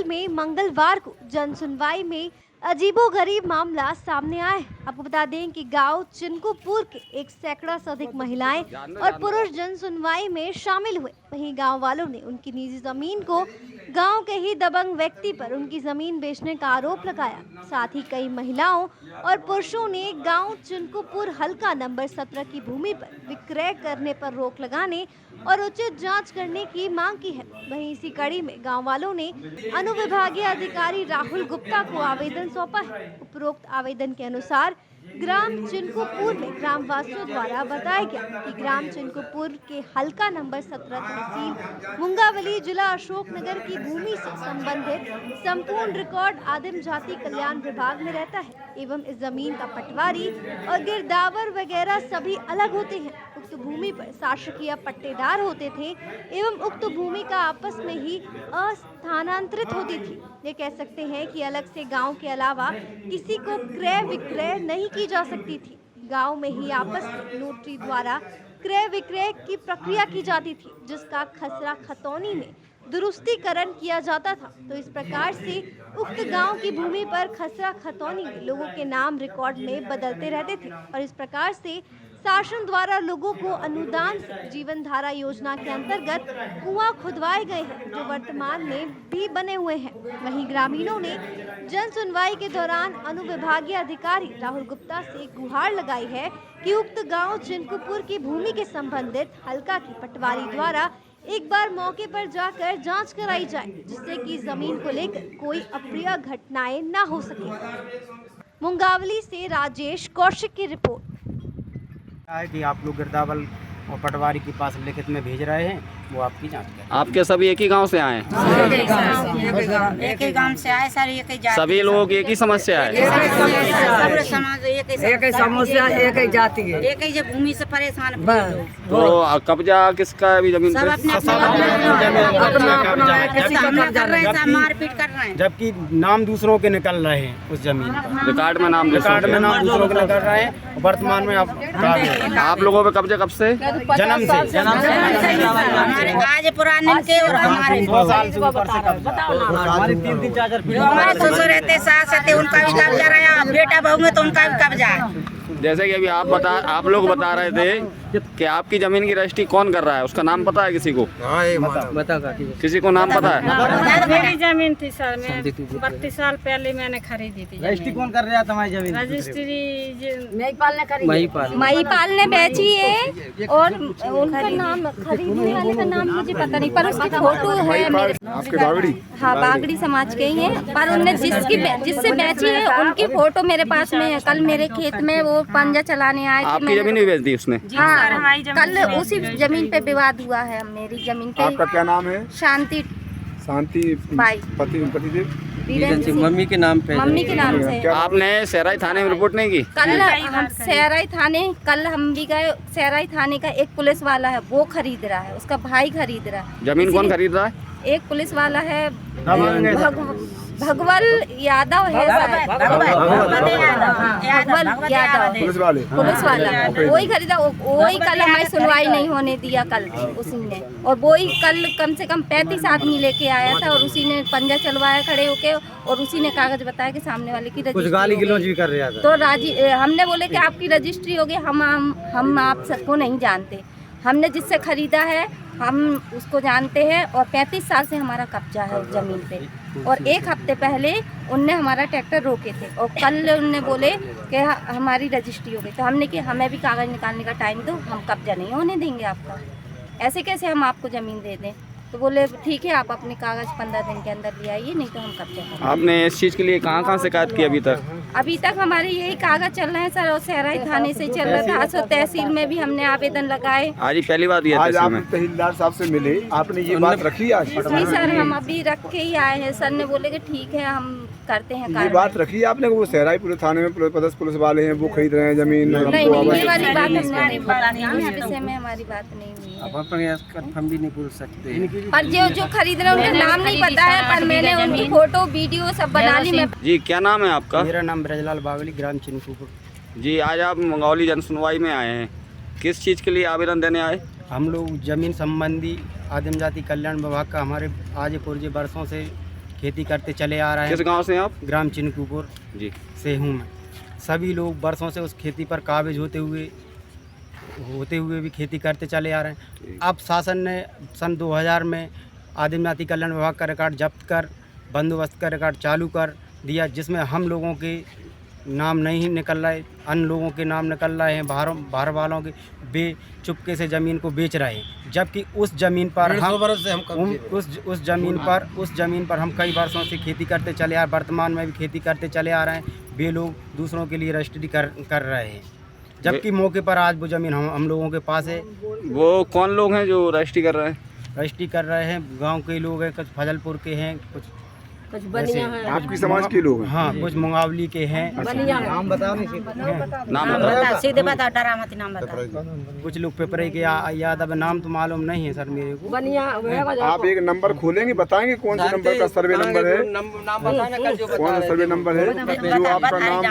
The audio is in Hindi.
में मंगलवार को जन सुनवाई में अजीबोगरीब मामला सामने आया है। आपको बता दें कि गांव चिनकुपुर के 100 से अधिक महिलाएं और पुरुष जन सुनवाई में शामिल हुए। वहीं गांव वालों ने उनकी निजी जमीन को गांव के ही दबंग व्यक्ति पर उनकी जमीन बेचने का आरोप लगाया। साथ ही कई महिलाओं और पुरुषों ने गांव चिनकुपुर हल्का नंबर 17 की भूमि पर विक्रय करने पर रोक लगाने और उचित जांच करने की मांग की है। वहीं इसी कड़ी में गांव वालों ने अनुविभागीय अधिकारी राहुल गुप्ता को आवेदन सौंपा है। उपरोक्त आवेदन के अनुसार ग्राम चिनकुपुर में ग्रामवासियों द्वारा बताया गया कि ग्राम चिनकुपुर के हल्का नंबर 17 तहसील मुंगावली जिला अशोकनगर की भूमि से संबंधित संपूर्ण रिकॉर्ड आदिम जाति कल्याण विभाग में रहता है एवं इस जमीन का पटवारी और गिरदावर वगैरह सभी अलग होते हैं। उक्त भूमि पर शासकीय पट्टेदार होते थे एवं उक्त भूमि का आपस में ही अस्थानांतरित होती थी। ये कह सकते हैं कि अलग से गांव के अलावा किसी को क्रय विक्रय नहीं की जा सकती थी। गांव में ही आपस में नोटरी द्वारा क्रय विक्रय की प्रक्रिया की जाती थी, जिसका खसरा खतौनी में दुरुस्तीकरण किया जाता था। तो इस प्रकार से उक्त गांव की भूमि पर खसरा खतौनी में लोगों के नाम रिकॉर्ड में बदलते रहते थे और इस प्रकार से शासन द्वारा लोगों को अनुदान से जीवन धारा योजना के अंतर्गत कुआं खुदवाए गए हैं, जो वर्तमान में भी बने हुए हैं। वहीं ग्रामीणों ने जन सुनवाई के दौरान अनुविभागीय अधिकारी राहुल गुप्ता से गुहार लगाई है कि उक्त गांव चिनकुपुर की भूमि के संबंधित हल्का की पटवारी द्वारा एक बार मौके पर जाकर जांच कराई जाए, जिससे कि जमीन को लेकर कोई अप्रिय घटनाएं न हो सके। मुंगावली से राजेश कौशिक की रिपोर्ट है कि आप लोग गिरदावल और पटवारी के पास लिखित में भेज रहे हैं, वो आपकी जांच करें। आपके सभी एक ही गांव से आए हैं? एक ही गांव से आए सर, एक ही जाति। सभी लोगों की एक ही समस्या है? सब समाज एक ही समस्या, एक ही जाति है, एक ही भूमि से परेशान। तो कब्जा किसका है अभी जमीन सब पे? अपना कर रहे हैं, मारपीट कर रहे हैं, जबकि नाम दूसरों के निकल रहे हैं उस जमीन पर। रिकॉर्ड में नाम दूसरों के निकल रहे हैं। वर्तमान में आप लोगों पे कब्जा कब से? जन्म से हमारे आज पुराने के और हमारे 2 साल से ऊपर से हमारे 3-3 4 हमारे ससुर रहते, सास रहते, उनका भी कब्जा रहा। बेटा बहू में तो उनका भी कब्जा है। जैसे कि अभी आप लोग बता रहे थे कि आपकी जमीन की रजिस्ट्री कौन कर रहा है, उसका नाम पता है किसी को? किसी को नाम पता है? मेरी जमीन थी सर, मैं 32 साल पहले मैंने खरीदी थी। रजिस्ट्री कौन कर रहा है तुम्हारी जमीन? रजिस्ट्री महिपाल ने बेची है और उनका नाम खरीदने वाले का नाम मुझे पता नहीं, पर उसकी फोटो है मेरे। आपके बागड़ी? हाँ, बागड़ी समाज के ही हैं, पर उनने जिससे बेची है उनकी फोटो मेरे पास में है। कल मेरे खेत में वो पंजा चलाने आए। आपकी जमीन भी बेच दी उसने? हाँ, कल उसी जमीन पे विवाद हुआ है। मेरी जमीन पे। आपका क्या नाम है? शांति भाई। पतिदेव मम्मी के नाम पे। मम्मी के नाम से। आपने सहराई थाने में रिपोर्ट नहीं की? कल हम सहराई थाने, कल हम भी गए। सहराई थाने का एक पुलिस वाला है, वो खरीद रहा है, उसका भाई खरीद रहा है। जमीन कौन खरीद रहा है? एक पुलिस वाला है, भगवल यादव है, भगवल यादव पुलिस वाला, वही खरीदा। वही कल हमारी सुनवाई नहीं होने दिया कल उसी ने, और वही कल कम से कम 35 आदमी लेके आया था और उसी ने पंजा चलवाया खड़े होके, और उसी ने कागज बताया कि सामने वाले की कुछ गाली गलौज भी कर रहा था। तो हमने बोले कि आपकी रजिस्ट्री होगी, हम आप सबको नहीं जानते। हमने जिससे खरीदा है हम उसको जानते हैं, और 35 साल से हमारा कब्जा है उस जमीन पे। और 1 हफ्ते पहले उनने हमारा ट्रैक्टर रोके थे और कल उनने बोले कि हमारी रजिस्ट्री हो गई। तो हमने कि हमें भी कागज़ निकालने का टाइम दो, हम कब्जा नहीं होने देंगे आपका। ऐसे कैसे हम आपको ज़मीन दे दें? तो बोले ठीक है, आप अपने कागज़ 15 दिन के अंदर ले आइए, नहीं तो हम कब्जा करेंगे। आपने इस चीज़ के लिए कहाँ शिकायत की अभी तक? अभी तक हमारे यही कागज चल रहे हैं सर, और सहराई थाने से चल रहा था। आसो तहसील में भी हमने आवेदन लगाए। आज ही पहली बात ये आज आप तहसीलदार साहब से मिले, आपने ये बात रखी आज? जी सर, हम अभी रख के ही आए हैं। सर ने बोले कि ठीक है, हम करते हैं। ये बात रखी आपने? वो सहराई पुलिस थाने में पुलिस वाले हैं, वो खरीद रहे हैं जमीन? नहीं, ये वाली बात हमने नहीं बताई, इस विषय में हमारी बात नहीं हुई है। हम भी नहीं पूछ सकते, पर जो खरीद रहे हैं उनका नाम नहीं पता है, पर मैंने उनकी फोटो वीडियो सब बना ली। मैं जी, क्या नाम है आपका? मेरा नाम ब्रजलाल बागड़ी, ग्राम चिनकुपुर। जी, आज आप मंगौली जन सुनवाई में आए हैं, किस चीज़ के लिए आवेदन देने आए? हम लोग जमीन संबंधी आदिम जाति कल्याण विभाग का हमारे आज पूर्व वर्षों से खेती करते चले आ रहे किस हैं। गांव से हैं आप? ग्राम चिनकूपुर जी। से हूँ मैं। सभी लोग बरसों से उस खेती पर काबिज होते हुए भी खेती करते चले आ रहे हैं। अब शासन ने सन 2000 में आदिम जाति कल्याण विभाग का रिकॉर्ड जब्त कर बंदोबस्त का रिकॉर्ड चालू कर दिया, जिसमें हम लोगों के नाम नहीं निकल रहे, अन्य लोगों के नाम निकल रहे हैं, बाहर वालों के चुपके से ज़मीन को बेच रहे हैं। जबकि उस ज़मीन पर उस ज़मीन पर हम कई वर्षों से खेती करते चले आ रहे, वर्तमान में भी खेती करते चले आ रहे हैं। वे लोग दूसरों के लिए रजिस्ट्री कर रहे हैं, जबकि मौके पर आज वो ज़मीन हम लोगों के पास है। वो कौन लोग हैं जो रजिस्ट्री कर रहे हैं? रजिस्ट्री कर रहे हैं गांव के लोग हैं, कुछ फजलपुर के हैं, कुछ बनिया है। आपकी समाज के लोग हैं? हाँ, कुछ मुंगावली के हैं। बनिया है। नाम बताओ। बता, सीधे बता, डरा मत, नाम बता। कुछ लोग पेपरे के याद अब नाम तो मालूम नहीं है सर मेरे को। बनिया आप एक नंबर खोलेंगे, बताएंगे कौन से नंबर का सर्वे नंबर है, कौन सा सर्वे नंबर है जो आपका नाम